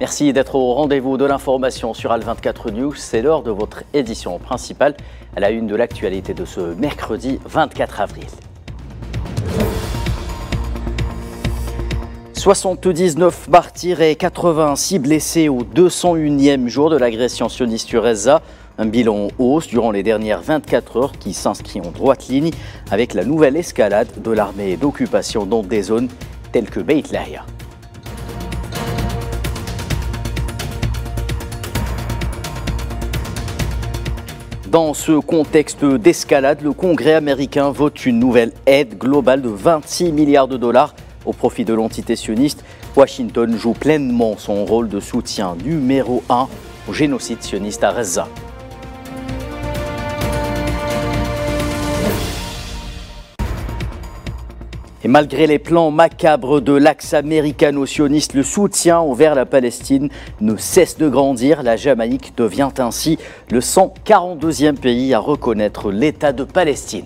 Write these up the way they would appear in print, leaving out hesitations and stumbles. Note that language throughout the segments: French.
Merci d'être au rendez-vous de l'information sur Al24 News. C'est l'heure de votre édition principale à la une de l'actualité de ce mercredi 24 avril. 79 martyrs et 86 blessés au 201e jour de l'agression sioniste sur Gaza. Un bilan en hausse durant les dernières 24 heures qui s'inscrit en droite ligne avec la nouvelle escalade de l'armée d'occupation dans des zones telles que Beit Lahia. Dans ce contexte d'escalade, le Congrès américain vote une nouvelle aide globale de 26 milliards de dollars au profit de l'entité sioniste. Washington joue pleinement son rôle de soutien numéro 1 au génocide sioniste à Gaza. Et malgré les plans macabres de l'axe américano-sioniste, le soutien envers la Palestine ne cesse de grandir. La Jamaïque devient ainsi le 142e pays à reconnaître l'État de Palestine.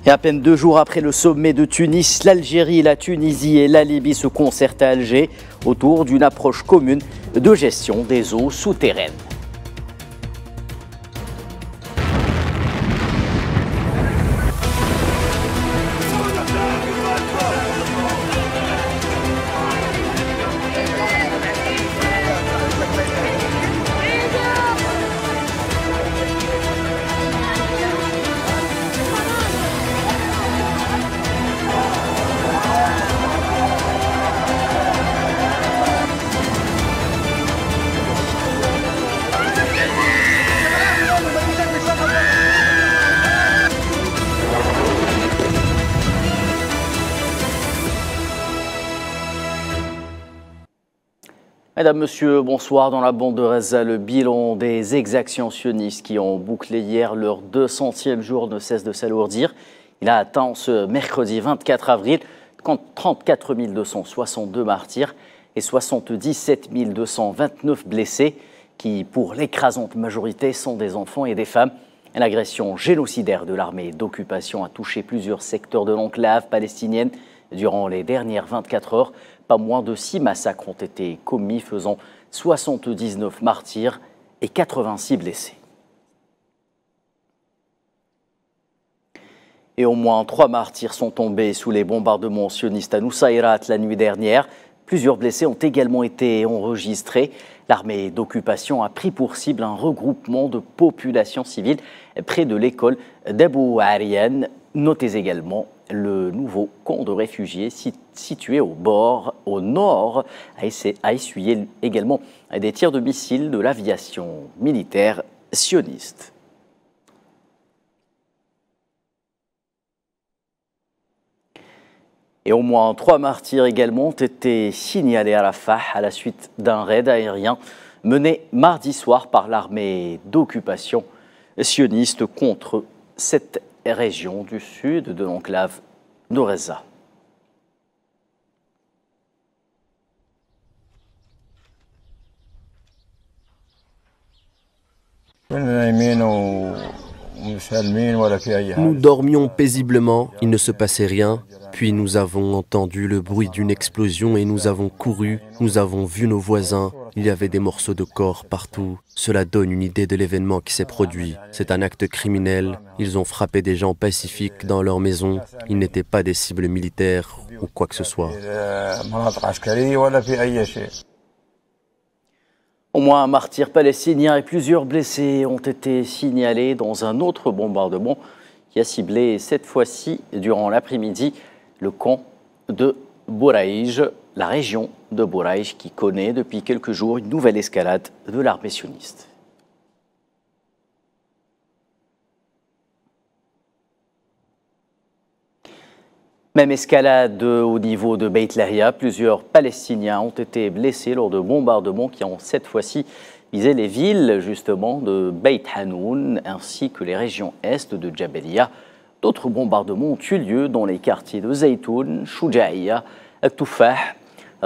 Et à peine 2 jours après le sommet de Tunis, l'Algérie, la Tunisie et la Libye se concertent à Alger autour d'une approche commune de gestion des eaux souterraines. Mesdames, Messieurs, bonsoir. Dans la bande de Gaza, le bilan des exactions sionistes qui ont bouclé hier leur 200e jour ne cesse de s'alourdir. Il a atteint ce mercredi 24 avril 34 262 martyrs et 77 229 blessés qui, pour l'écrasante majorité, sont des enfants et des femmes. L'agression génocidaire de l'armée d'occupation a touché plusieurs secteurs de l'enclave palestinienne durant les dernières 24 heures. Pas moins de 6 massacres ont été commis, faisant 79 martyrs et 86 blessés. Et au moins 3 martyrs sont tombés sous les bombardements sionistes à Nusayrat la nuit dernière. Plusieurs blessés ont également été enregistrés. L'armée d'occupation a pris pour cible un regroupement de populations civiles près de l'école d'Abou Arian. Notez également le nouveau camp de réfugiés situé au nord a essuyé également des tirs de missiles de l'aviation militaire sioniste. Et au moins 3 martyrs également ont été signalés à Rafah à la suite d'un raid aérien mené mardi soir par l'armée d'occupation sioniste contre cette région du sud de l'enclave de Gaza. Nous dormions paisiblement, il ne se passait rien, puis nous avons entendu le bruit d'une explosion et nous avons couru, nous avons vu nos voisins, il y avait des morceaux de corps partout. Cela donne une idée de l'événement qui s'est produit. C'est un acte criminel, ils ont frappé des gens pacifiques dans leur maison, ils n'étaient pas des cibles militaires ou quoi que ce soit. Au moins un martyr palestinien et plusieurs blessés ont été signalés dans un autre bombardement qui a ciblé cette fois-ci durant l'après-midi le camp de Bouraïj, la région de Bouraïj qui connaît depuis quelques jours une nouvelle escalade de l'armée sioniste. Même escalade au niveau de Beit Lahia, plusieurs Palestiniens ont été blessés lors de bombardements qui ont cette fois-ci visé les villes justement de Beit Hanoun ainsi que les régions est de Jabalia. D'autres bombardements ont eu lieu dans les quartiers de Zaytoun, Shoujaïa, Toufah,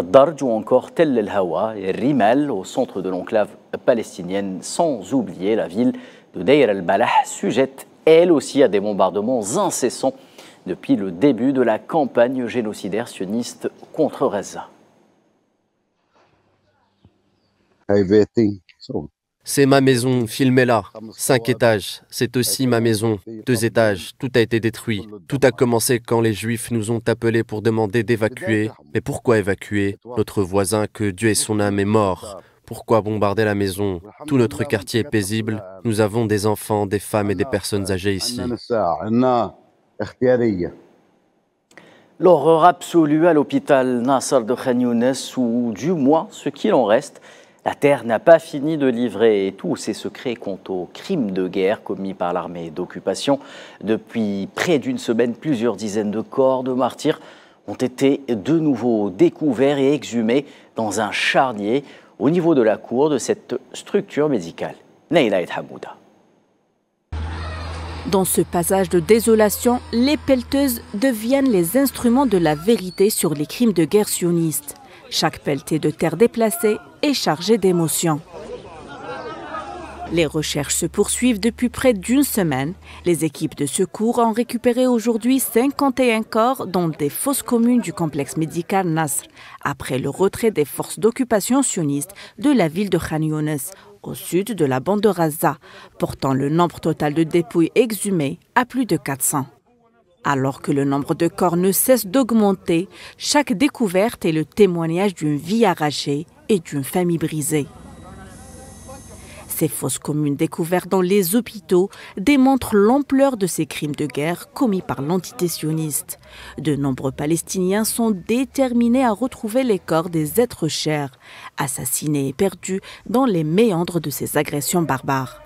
Darj ou encore Tel El-Hawa et Rimal au centre de l'enclave palestinienne, sans oublier la ville de Deir el-Balah, sujette elle aussi, à des bombardements incessants depuis le début de la campagne génocidaire sioniste contre Gaza. C'est ma maison, filmez-la. 5 étages, c'est aussi ma maison. 2 étages, tout a été détruit. Tout a commencé quand les Juifs nous ont appelés pour demander d'évacuer. Mais pourquoi évacuer? Notre voisin, que Dieu ait son âme, est mort. Pourquoi bombarder la maison? Tout notre quartier est paisible. Nous avons des enfants, des femmes et des personnes âgées ici. L'horreur absolue à l'hôpital Nasser de Khan Younes, ou du moins ce qu'il en reste. La terre n'a pas fini de livrer tous ses secrets quant aux crimes de guerre commis par l'armée d'occupation. Depuis près d'une semaine, plusieurs dizaines de corps de martyrs ont été de nouveau découverts et exhumés dans un charnier au niveau de la cour de cette structure médicale. Naïla El Hamouda. Dans ce passage de désolation, les pelleteuses deviennent les instruments de la vérité sur les crimes de guerre sionistes. Chaque pelletée de terre déplacée est chargée d'émotions. Les recherches se poursuivent depuis près d'une semaine. Les équipes de secours ont récupéré aujourd'hui 51 corps dans des fosses communes du complexe médical Nasr, après le retrait des forces d'occupation sionistes de la ville de Khan Younes, au sud de la bande de Gaza, portant le nombre total de dépouilles exhumées à plus de 400. Alors que le nombre de corps ne cesse d'augmenter, chaque découverte est le témoignage d'une vie arrachée et d'une famille brisée. Ces fosses communes découvertes dans les hôpitaux démontrent l'ampleur de ces crimes de guerre commis par l'entité sioniste. De nombreux Palestiniens sont déterminés à retrouver les corps des êtres chers, assassinés et perdus dans les méandres de ces agressions barbares.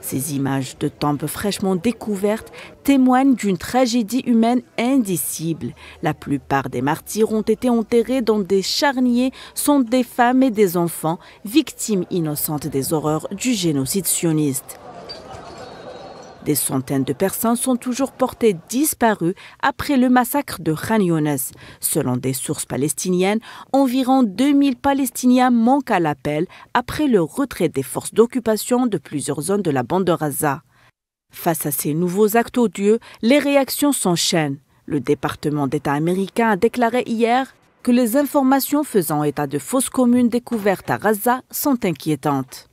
Ces images de tombes fraîchement découvertes témoignent d'une tragédie humaine indicible. La plupart des martyrs ont été enterrés dans des charniers, sont des femmes et des enfants, victimes innocentes des horreurs du génocide sioniste. Des centaines de personnes sont toujours portées disparues après le massacre de Khan Younes. Selon des sources palestiniennes, environ 2000 Palestiniens manquent à l'appel après le retrait des forces d'occupation de plusieurs zones de la bande de Gaza. Face à ces nouveaux actes odieux, les réactions s'enchaînent. Le département d'État américain a déclaré hier que les informations faisant état de fosses communes découvertes à Gaza sont inquiétantes.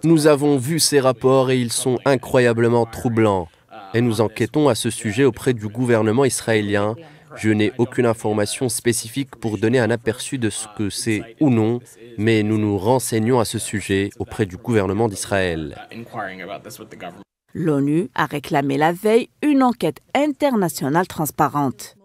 Nous avons vu ces rapports et ils sont incroyablement troublants. Et nous enquêtons à ce sujet auprès du gouvernement israélien. Je n'ai aucune information spécifique pour donner un aperçu de ce que c'est ou non, mais nous nous renseignons à ce sujet auprès du gouvernement d'Israël. L'ONU a réclamé la veille une enquête internationale transparente.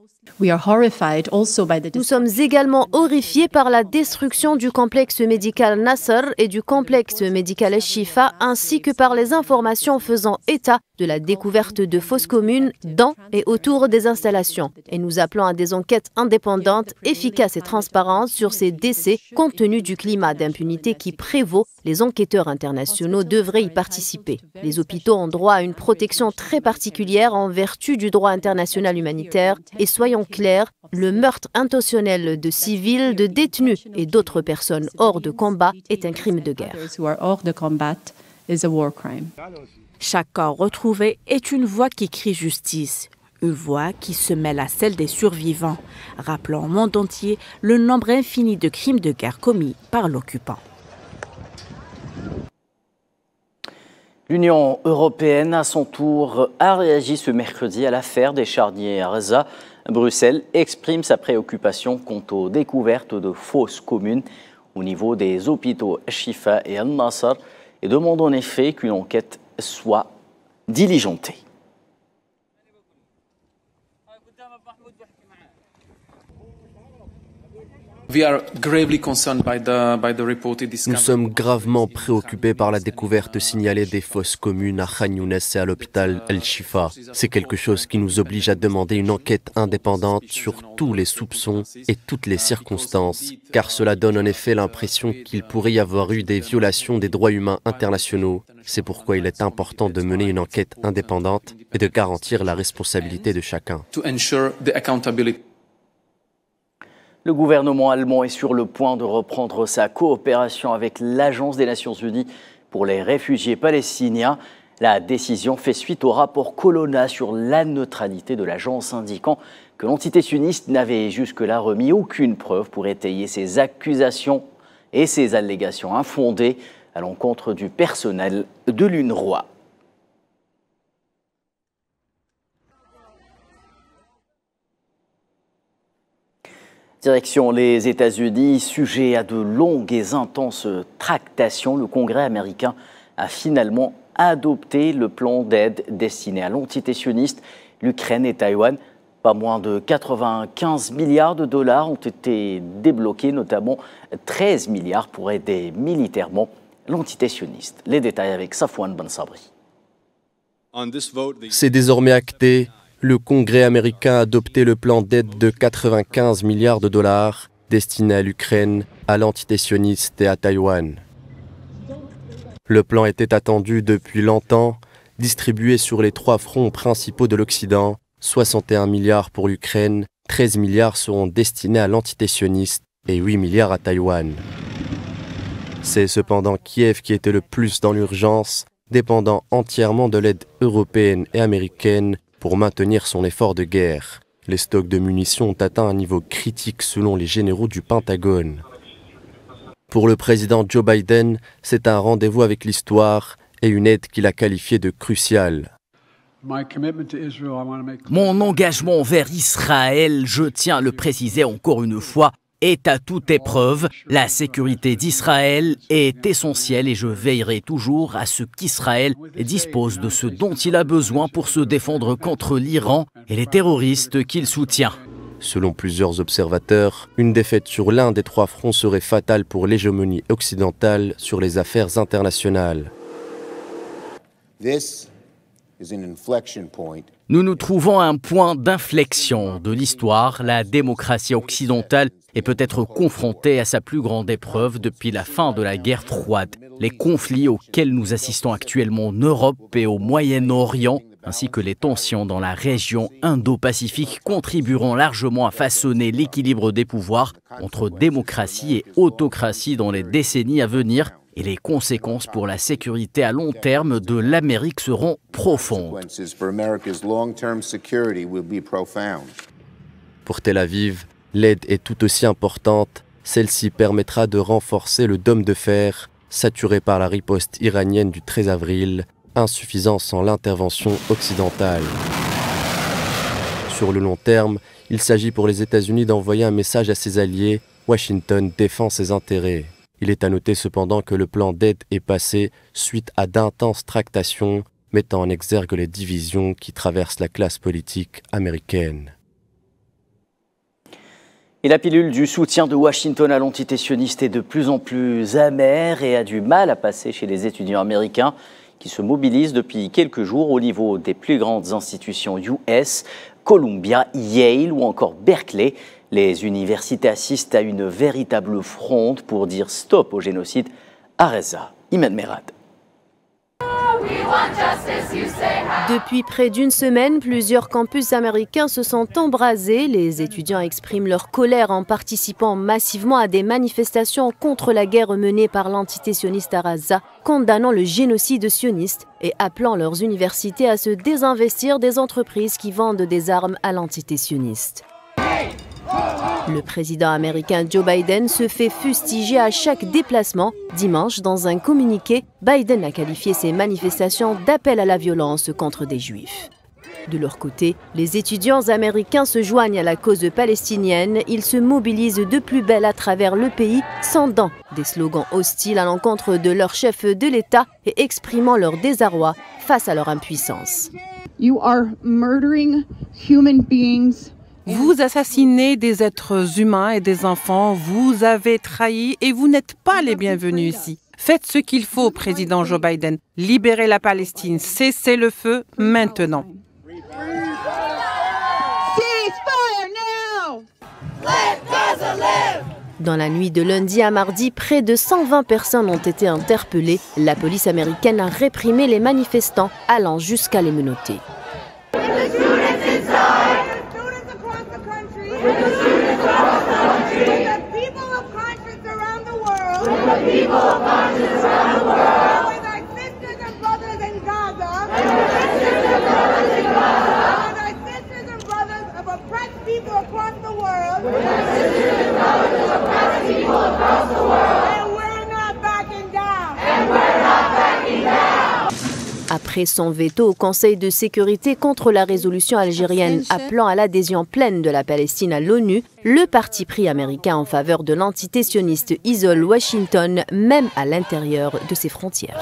Nous sommes également horrifiés par la destruction du complexe médical Nasser et du complexe médical Shifa, ainsi que par les informations faisant état de la découverte de fosses communes dans et autour des installations. Et nous appelons à des enquêtes indépendantes, efficaces et transparentes sur ces décès, compte tenu du climat d'impunité qui prévaut. Les enquêteurs internationaux devraient y participer. Les hôpitaux ont droit à une protection très particulière en vertu du droit international humanitaire. Et soyons clairs, le meurtre intentionnel de civils, de détenus et d'autres personnes hors de combat est un crime de guerre. Chaque corps retrouvé est une voix qui crie justice, une voix qui se mêle à celle des survivants, rappelant au monde entier le nombre infini de crimes de guerre commis par l'occupant. L'Union européenne, à son tour, a réagi ce mercredi à l'affaire des charniers à Gaza. Bruxelles exprime sa préoccupation quant aux découvertes de fosses communes au niveau des hôpitaux Shifa et Al-Nasser et demande en effet qu'une enquête soit diligentée. Nous sommes gravement préoccupés par la découverte signalée des fosses communes à Khan Younes et à l'hôpital El-Shifa. C'est quelque chose qui nous oblige à demander une enquête indépendante sur tous les soupçons et toutes les circonstances, car cela donne en effet l'impression qu'il pourrait y avoir eu des violations des droits humains internationaux. C'est pourquoi il est important de mener une enquête indépendante et de garantir la responsabilité de chacun. Le gouvernement allemand est sur le point de reprendre sa coopération avec l'Agence des Nations Unies pour les réfugiés palestiniens. La décision fait suite au rapport Colonna sur la neutralité de l'agence, indiquant que l'entité sioniste n'avait jusque-là remis aucune preuve pour étayer ses accusations et ses allégations infondées à l'encontre du personnel de l'UNRWA. Direction les États-Unis, sujet à de longues et intenses tractations, le Congrès américain a finalement adopté le plan d'aide destiné à l'entité sioniste, l'Ukraine et Taïwan. Pas moins de 95 milliards de dollars ont été débloqués, notamment 13 milliards pour aider militairement l'entité sioniste. Les détails avec Safwan Bansabri. C'est désormais acté. Le Congrès américain a adopté le plan d'aide de 95 milliards de dollars destiné à l'Ukraine, à l'entité sioniste et à Taïwan. Le plan était attendu depuis longtemps, distribué sur les 3 fronts principaux de l'Occident, 61 milliards pour l'Ukraine, 13 milliards seront destinés à l'entité sioniste et 8 milliards à Taïwan. C'est cependant Kiev qui était le plus dans l'urgence, dépendant entièrement de l'aide européenne et américaine pour maintenir son effort de guerre. Les stocks de munitions ont atteint un niveau critique selon les généraux du Pentagone. Pour le président Joe Biden, c'est un rendez-vous avec l'histoire et une aide qu'il a qualifiée de cruciale. Mon engagement envers Israël, je tiens à le préciser encore une fois, est à toute épreuve. La sécurité d'Israël est essentielle et je veillerai toujours à ce qu'Israël dispose de ce dont il a besoin pour se défendre contre l'Iran et les terroristes qu'il soutient. Selon plusieurs observateurs, une défaite sur l'un des 3 fronts serait fatale pour l'hégémonie occidentale sur les affaires internationales. Nous nous trouvons à un point d'inflexion de l'histoire. La démocratie occidentale est peut-être confrontée à sa plus grande épreuve depuis la fin de la guerre froide. Les conflits auxquels nous assistons actuellement en Europe et au Moyen-Orient, ainsi que les tensions dans la région Indo-Pacifique, contribueront largement à façonner l'équilibre des pouvoirs entre démocratie et autocratie dans les décennies à venir. Et les conséquences pour la sécurité à long terme de l'Amérique seront profondes. Pour Tel Aviv, l'aide est tout aussi importante. Celle-ci permettra de renforcer le dôme de fer, saturé par la riposte iranienne du 13 avril, insuffisant sans l'intervention occidentale. Sur le long terme, il s'agit pour les États-Unis d'envoyer un message à ses alliés. Washington défend ses intérêts. Il est à noter cependant que le plan d'aide est passé suite à d'intenses tractations, mettant en exergue les divisions qui traversent la classe politique américaine. Et la pilule du soutien de Washington à l'entité sioniste est de plus en plus amère et a du mal à passer chez les étudiants américains qui se mobilisent depuis quelques jours au niveau des plus grandes institutions US, Columbia, Yale ou encore Berkeley. Les universités assistent à une véritable fronde pour dire stop au génocide à Reza. Imen Merad. Depuis près d'une semaine, plusieurs campus américains se sont embrasés. Les étudiants expriment leur colère en participant massivement à des manifestations contre la guerre menée par l'entité sioniste à Gaza, condamnant le génocide sioniste et appelant leurs universités à se désinvestir des entreprises qui vendent des armes à l'entité sioniste. Le président américain Joe Biden se fait fustiger à chaque déplacement. Dimanche, dans un communiqué, Biden a qualifié ces manifestations d'appel à la violence contre des juifs. De leur côté, les étudiants américains se joignent à la cause palestinienne. Ils se mobilisent de plus belle à travers le pays, scandant des slogans hostiles à l'encontre de leur chef de l'État et exprimant leur désarroi face à leur impuissance. You are murdering human beings. Vous assassinez des êtres humains et des enfants, vous avez trahi et vous n'êtes pas les bienvenus ici. Faites ce qu'il faut, président Joe Biden. Libérez la Palestine, cessez le feu maintenant. Dans la nuit de lundi à mardi, près de 120 personnes ont été interpellées. La police américaine a réprimé les manifestants, allant jusqu'à les menotter. Après son veto au Conseil de sécurité contre la résolution algérienne appelant à l'adhésion pleine de la Palestine à l'ONU, le parti pris américain en faveur de l'entité sioniste isole Washington, même à l'intérieur de ses frontières.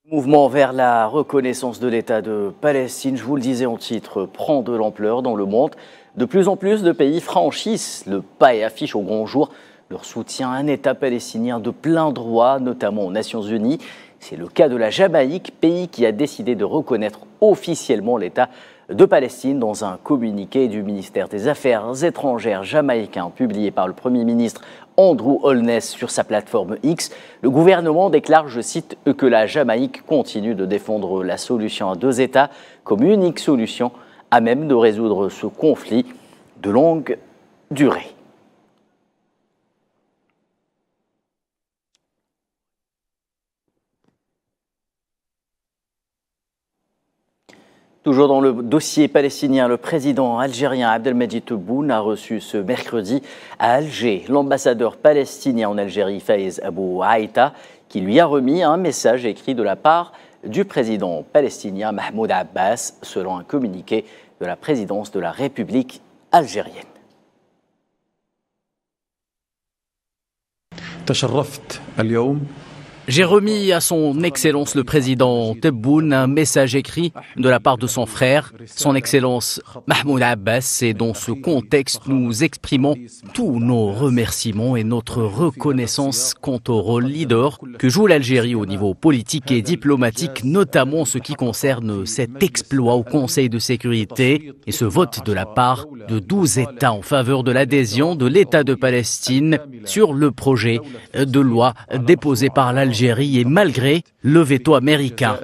Mouvement vers la reconnaissance de l'État de Palestine, je vous le disais en titre, prend de l'ampleur dans le monde. De plus en plus de pays franchissent le pas et affichent au grand jour leur soutien à un État palestinien de plein droit, notamment aux Nations Unies. C'est le cas de la Jamaïque, pays qui a décidé de reconnaître officiellement l'État de Palestine dans un communiqué du ministère des Affaires étrangères jamaïcain publié par le Premier ministre Andrew Holness sur sa plateforme X. Le gouvernement déclare, je cite, que la Jamaïque continue de défendre la solution à deux États comme unique solution à même de résoudre ce conflit de longue durée. Toujours dans le dossier palestinien, le président algérien Abdelmadjid Tebboune a reçu ce mercredi à Alger l'ambassadeur palestinien en Algérie, Faiz Abou Aïta, qui lui a remis un message écrit de la part du président palestinien Mahmoud Abbas, selon un communiqué de la présidence de la République algérienne. J'ai remis à son Excellence le président Tebboune un message écrit de la part de son frère, son Excellence Mahmoud Abbas, et dans ce contexte, nous exprimons tous nos remerciements et notre reconnaissance quant au rôle leader que joue l'Algérie au niveau politique et diplomatique, notamment ce qui concerne cet exploit au Conseil de sécurité et ce vote de la part de 12 États en faveur de l'adhésion de l'État de Palestine sur le projet de loi déposé par l'Algérie et malgré le veto américain.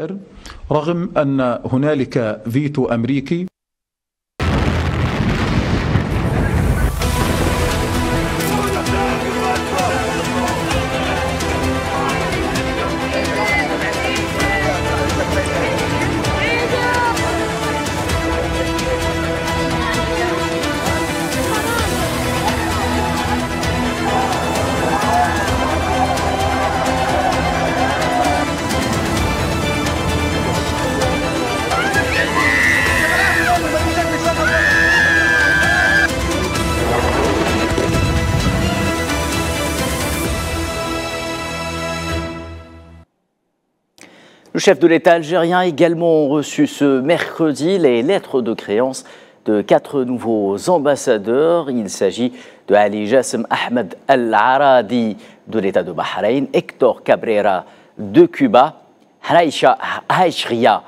Le chef de l'État algérien a également reçu ce mercredi les lettres de créance de 4 nouveaux ambassadeurs. Il s'agit de Ali Jassim Ahmed Al-Aradi de l'État de Bahreïn, Hector Cabrera de Cuba, Raïcha Haïchria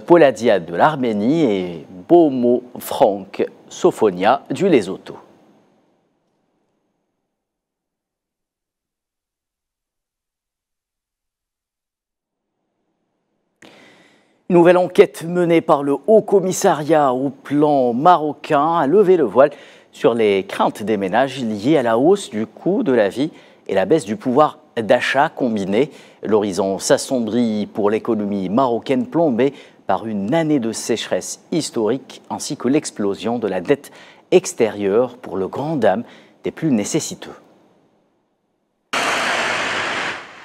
Poladia de l'Arménie et Bomo Franck Sofonia du Lesotho. Une nouvelle enquête menée par le Haut Commissariat au plan marocain a levé le voile sur les craintes des ménages liées à la hausse du coût de la vie et la baisse du pouvoir d'achat combiné. L'horizon s'assombrit pour l'économie marocaine plombée par une année de sécheresse historique ainsi que l'explosion de la dette extérieure pour le grand dam des plus nécessiteux.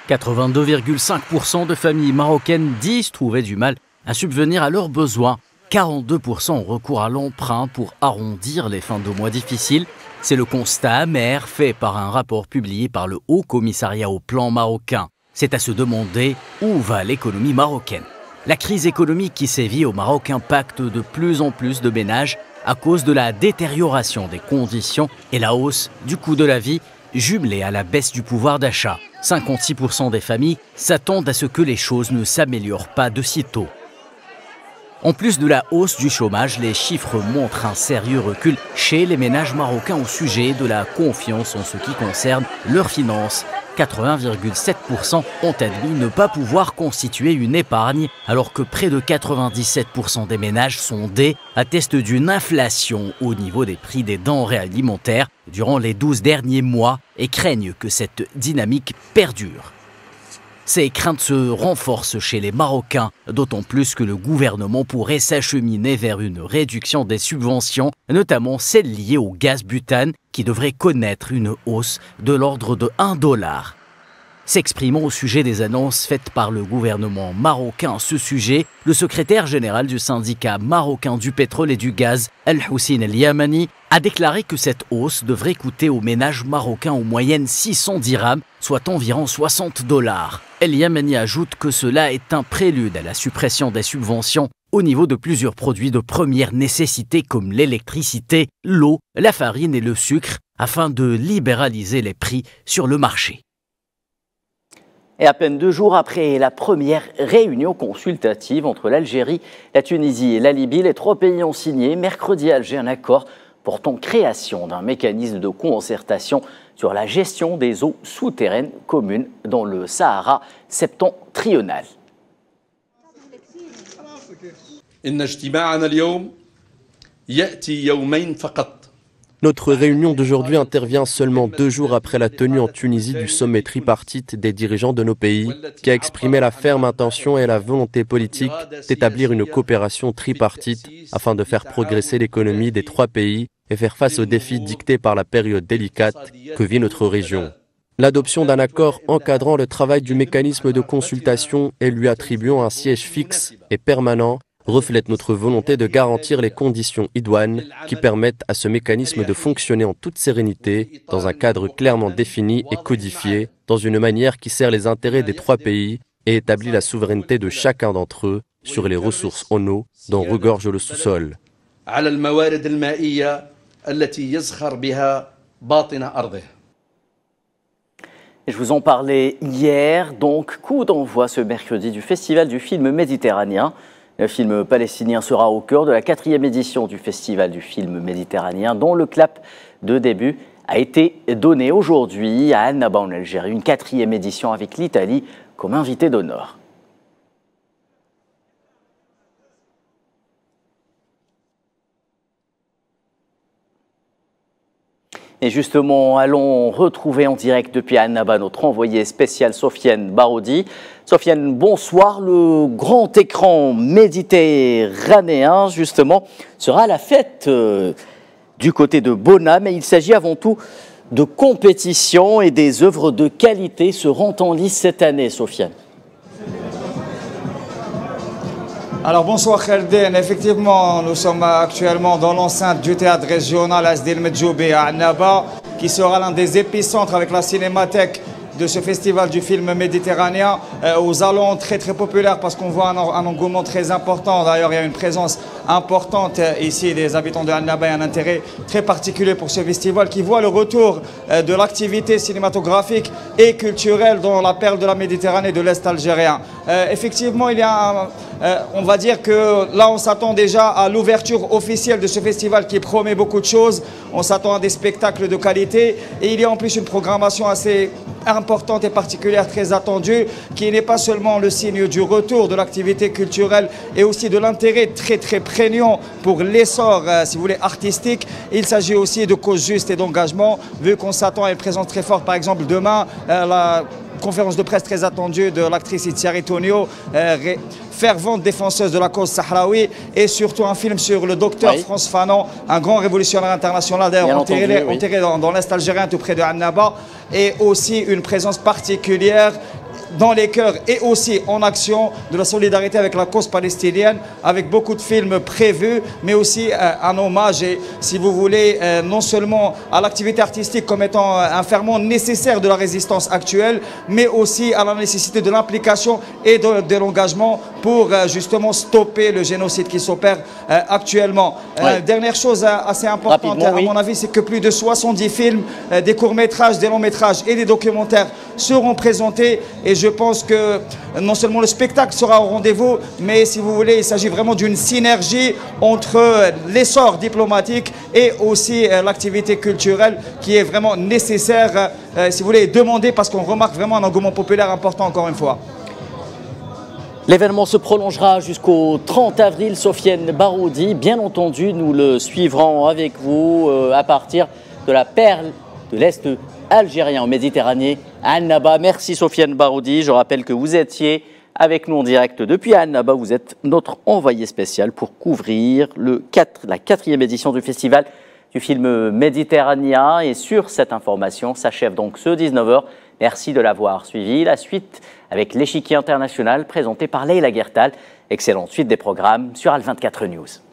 82,5% de familles marocaines disent trouver du mal à subvenir à leurs besoins. 42% ont recours à l'emprunt pour arrondir les fins de mois difficiles. C'est le constat amer fait par un rapport publié par le Haut Commissariat au plan marocain. C'est à se demander où va l'économie marocaine. La crise économique qui sévit au Maroc impacte de plus en plus de ménages à cause de la détérioration des conditions et la hausse du coût de la vie, jumelée à la baisse du pouvoir d'achat. 56% des familles s'attendent à ce que les choses ne s'améliorent pas de sitôt. En plus de la hausse du chômage, les chiffres montrent un sérieux recul chez les ménages marocains au sujet de la confiance en ce qui concerne leurs finances. 80,7% ont admis ne pas pouvoir constituer une épargne, alors que près de 97% des ménages sondés attestent d'une inflation au niveau des prix des denrées alimentaires durant les 12 derniers mois et craignent que cette dynamique perdure. Ces craintes se renforcent chez les Marocains, d'autant plus que le gouvernement pourrait s'acheminer vers une réduction des subventions, notamment celles liées au gaz butane, qui devrait connaître une hausse de l'ordre de $1. S'exprimant au sujet des annonces faites par le gouvernement marocain à ce sujet, le secrétaire général du syndicat marocain du pétrole et du gaz, Al-Hussein El-Yamani, a déclaré que cette hausse devrait coûter aux ménages marocains en moyenne 600 dirhams, soit environ $60. El-Yamani ajoute que cela est un prélude à la suppression des subventions au niveau de plusieurs produits de première nécessité comme l'électricité, l'eau, la farine et le sucre, afin de libéraliser les prix sur le marché. Et à peine 2 jours après la première réunion consultative entre l'Algérie, la Tunisie et la Libye, les 3 pays ont signé mercredi à Alger un accord portant création d'un mécanisme de concertation sur la gestion des eaux souterraines communes dans le Sahara septentrional. Notre réunion d'aujourd'hui intervient seulement 2 jours après la tenue en Tunisie du sommet tripartite des dirigeants de nos pays, qui a exprimé la ferme intention et la volonté politique d'établir une coopération tripartite afin de faire progresser l'économie des 3 pays et faire face aux défis dictés par la période délicate que vit notre région. L'adoption d'un accord encadrant le travail du mécanisme de consultation et lui attribuant un siège fixe et permanent reflète notre volonté de garantir les conditions idoines qui permettent à ce mécanisme de fonctionner en toute sérénité, dans un cadre clairement défini et codifié, dans une manière qui sert les intérêts des 3 pays et établit la souveraineté de chacun d'entre eux sur les ressources en eau dont regorge le sous-sol. Je vous en parlais hier, donc coup d'envoi ce mercredi du Festival du film méditerranéen. Le film palestinien sera au cœur de la 4e édition du Festival du film méditerranéen, dont le clap de début a été donné aujourd'hui à Annaba en Algérie, une 4e édition avec l'Italie comme invité d'honneur. Et justement, allons retrouver en direct depuis Annaba notre envoyée spéciale Sofiane Baroudi. Sofiane, bonsoir. Le grand écran méditerranéen, justement, sera à la fête du côté de Bona, mais il s'agit avant tout de compétition et des œuvres de qualité seront en lice cette année, Sofiane. Alors bonsoir Khalden, effectivement nous sommes actuellement dans l'enceinte du théâtre régional Asdil Medjoubi à Annaba, qui sera l'un des épicentres avec la cinémathèque de ce festival du film méditerranéen, aux allons très populaires parce qu'on voit un engouement très important. D'ailleurs, il y a une présence importante ici des habitants de Annaba et un intérêt très particulier pour ce festival qui voit le retour de l'activité cinématographique et culturelle dans la perle de la Méditerranée de l'Est algérien. Effectivement, il y a on va dire que là, on s'attend déjà à l'ouverture officielle de ce festival qui promet beaucoup de choses. On s'attend à des spectacles de qualité et il y a en plus une programmation assez importante et particulière, très attendue, qui n'est pas seulement le signe du retour de l'activité culturelle et aussi de l'intérêt très prégnant pour l'essor, si vous voulez, artistique. Il s'agit aussi de causes justes et d'engagement, vu qu'on s'attend à une présence très forte, par exemple, demain, la conférence de presse très attendue de l'actrice Itziari Tonio, fervente défenseuse de la cause sahraoui, et surtout un film sur le docteur Frantz Fanon, un grand révolutionnaire international, d'ailleurs enterré dans l'Est algérien tout près de Annaba, et aussi une présence particulière dans les cœurs et aussi en action de la solidarité avec la cause palestinienne, avec beaucoup de films prévus, mais aussi un hommage, et, si vous voulez, non seulement à l'activité artistique comme étant un ferment nécessaire de la résistance actuelle, mais aussi à la nécessité de l'implication et de l'engagement pour justement stopper le génocide qui s'opère actuellement. Dernière chose assez importante, à mon avis, c'est que plus de 70 films, des courts-métrages, des longs-métrages et des documentaires seront présentés, et je pense que non seulement le spectacle sera au rendez-vous, mais si vous voulez, il s'agit vraiment d'une synergie entre l'essor diplomatique et aussi l'activité culturelle qui est vraiment nécessaire, si vous voulez, demandée, parce qu'on remarque vraiment un engouement populaire important encore une fois. L'événement se prolongera jusqu'au 30 avril, Sofiane Baroudi. Bien entendu, nous le suivrons avec vous à partir de la perle de l'Est algérien en Méditerranée, à Annaba. Merci Sofiane Baroudi. Je rappelle que vous étiez avec nous en direct depuis Annaba. Vous êtes notre envoyé spécial pour couvrir la 4e édition du Festival du film méditerranéen. Et sur cette information s'achève donc ce 19h. Merci de l'avoir suivi. La suite avec l'échiquier international présenté par Leïla Guertal. Excellente suite des programmes sur Al 24 News.